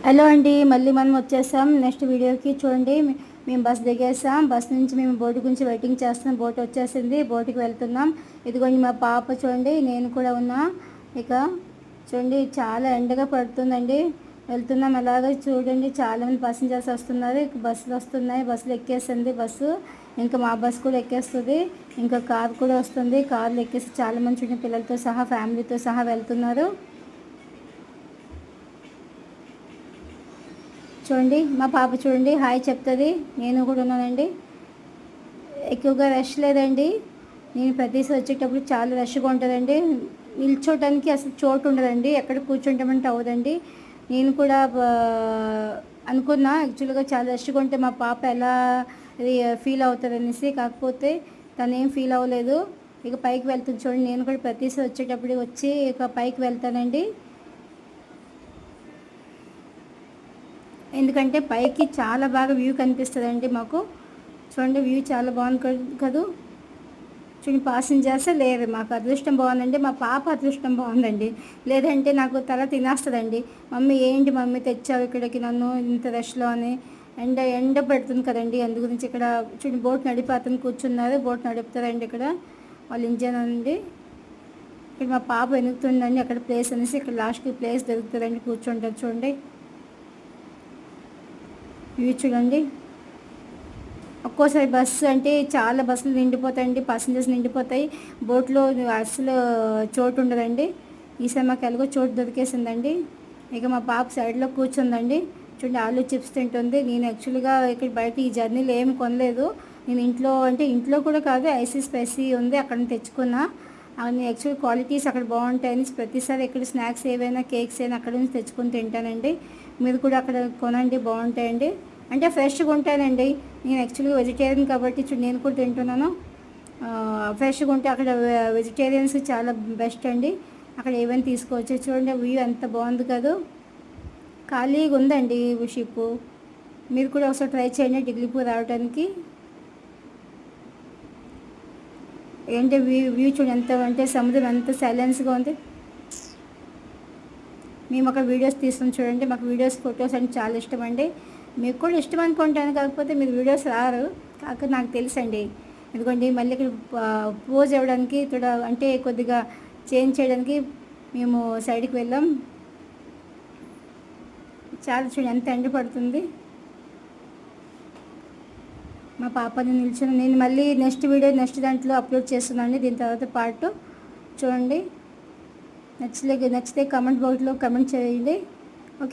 Hello అండి, మళ్ళీ మనం వచ్చేసాం నెక్స్ట్ వీడియోకి. చూడండి, మేము బస్ దిగేసాం. బస్ నుంచి మేము బోటు గురించి వెయిటింగ్ చేస్తున్నాం. బోట్ వచ్చేసింది, బోటుకి వెళ్తున్నాం. ఇదిగోండి మా పాప, చూడండి నేను కూడా ఉన్నా. ఇక చూడండి, చాలా ఎండగా పడుతుందండి. వెళ్తున్నాం అలాగే. చూడండి, చాలామంది ప్యాసింజర్స్ వస్తున్నారు. బస్సులు వస్తున్నాయి, బస్సులు ఎక్కేసింది బస్సు. ఇంకా మా బస్ కూడా ఎక్కేస్తుంది. ఇంకా కార్ కూడా వస్తుంది. కార్లు ఎక్కేసి చాలామంది చూడండి, పిల్లలతో సహా ఫ్యామిలీతో సహా వెళ్తున్నారు. చూడండి, మా పాప చూడండి హాయ్ చెప్తుంది. నేను కూడా ఉన్నానండి. ఎక్కువగా రష్ లేదండి. నేను ప్రతిసారి వచ్చేటప్పుడు చాలా రష్గా ఉంటుందండి. నిల్చోటానికి అసలు చోటు ఉండదండి. ఎక్కడ కూర్చుంటామంటే అవ్వదండి. నేను కూడా అనుకున్నా యాక్చువల్గా చాలా రష్గా ఉంటే మా పాప ఎలా ఫీల్ అవుతుంది అనేసి. కాకపోతే తను ఏం ఫీల్ అవ్వలేదు. ఇక పైకి వెళ్తుంది. చూడండి, నేను కూడా ప్రతిసారి వచ్చేటప్పుడు వచ్చి ఇక పైకి వెళ్తానండి. ఎందుకంటే పైకి చాలా బాగా వ్యూ కనిపిస్తుందండి మాకు. చూడండి, వ్యూ చాలా బాగుంది కదూ. చూడండి, ప్యాసింజర్స్ లేరు. మాకు అదృష్టం బాగుందండి. మా పాప అదృష్టం బాగుందండి. లేదంటే నాకు తల తినేస్తుందండి. మమ్మీ ఏంటి మమ్మీ తెచ్చావు ఇక్కడికి నన్ను ఇంత రష్లో అని. ఎండ పెడుతుంది కదండి, అందు గురించి. ఇక్కడ చూడండి, బోట్ నడిపి అతను కూర్చున్నారు. బోట్ నడుపుతారండి ఇక్కడ వాళ్ళ ఇంజన్ అండి. ఇక్కడ మా పాప వెనుకుతుందండి అక్కడ ప్లేస్ అనేసి. ఇక్కడ లాస్ట్కి ప్లేస్ దొరుకుతుందండి, కూర్చుంటారు. చూడండి వ్యూ చూడండి. ఒక్కోసారి బస్సు అంటే చాలా బస్సులు నిండిపోతాయండి, ప్యాసింజర్స్ నిండిపోతాయి. బోట్లో అసలు చోటు ఉండదండి. ఈసారి మాకు ఎలాగో చోటు దొరికేసిందండి. ఇక మా పాప సైడ్లో కూర్చుందండి. చూడండి, ఆలు చిప్స్ తింటుంది. నేను యాక్చువల్గా ఇక్కడ బయట ఈ జర్నీలో ఏమి కొనలేదు. నేను ఇంట్లో కూడా కాదు, ఐసీ స్పైసీ ఉంది అక్కడ నుంచి తెచ్చుకున్నా. అవన్నీ యాక్చువల్ క్వాలిటీస్ అక్కడ బాగుంటాయని ప్రతిసారి ఇక్కడ స్నాక్స్ ఏవైనా కేక్స్ అయినా అక్కడ నుంచి తెచ్చుకొని తింటానండి. మీరు కూడా అక్కడ కొనండి, బాగుంటాయండి. అంటే ఫ్రెష్గా ఉంటానండి. నేను యాక్చువల్గా వెజిటేరియన్ కాబట్టి నేను కూడా తింటున్నాను. ఫ్రెష్గా ఉంటే అక్కడ వెజిటేరియన్స్ చాలా బెస్ట్ అండి. అక్కడ ఏమైనా తీసుకోవచ్చు. చూడండి, వ్యూ ఎంత బాగుంది కదా. ఖాళీగా ఉందండి షిప్. మీరు కూడా ఒకసారి ట్రై చేయండి డిగ్లీపూర్ రావడానికి. ఏంటి వ్యూ చూడండి ఎంత అంటే సముద్రం ఎంత సైలెన్స్గా ఉంది. మేము అక్కడ వీడియోస్ తీస్తాం చూడండి. మాకు వీడియోస్ ఫొటోస్ అంటే చాలా ఇష్టం అండి. మీకు కూడా ఇష్టం అనుకుంటాను, కాకపోతే మీరు వీడియోస్ రారు. కాకపోతే నాకు తెలుసండి. ఎందుకంటే మళ్ళీ ఇక్కడ పోజ్ అవ్వడానికి అంటే కొద్దిగా చేంజ్ చేయడానికి మేము సైడ్కి వెళ్ళాం. చాలా చూడండి ఎంత ఎండ పడుతుంది. మా పాపని నిల్చుని నేను మళ్ళీ నెక్స్ట్ దాంట్లో అప్లోడ్ చేస్తున్నాను. దీని తర్వాత పార్ట్ చూడండి. నచ్చితే కామెంట్ బాక్స్లో కామెంట్ చేయండి.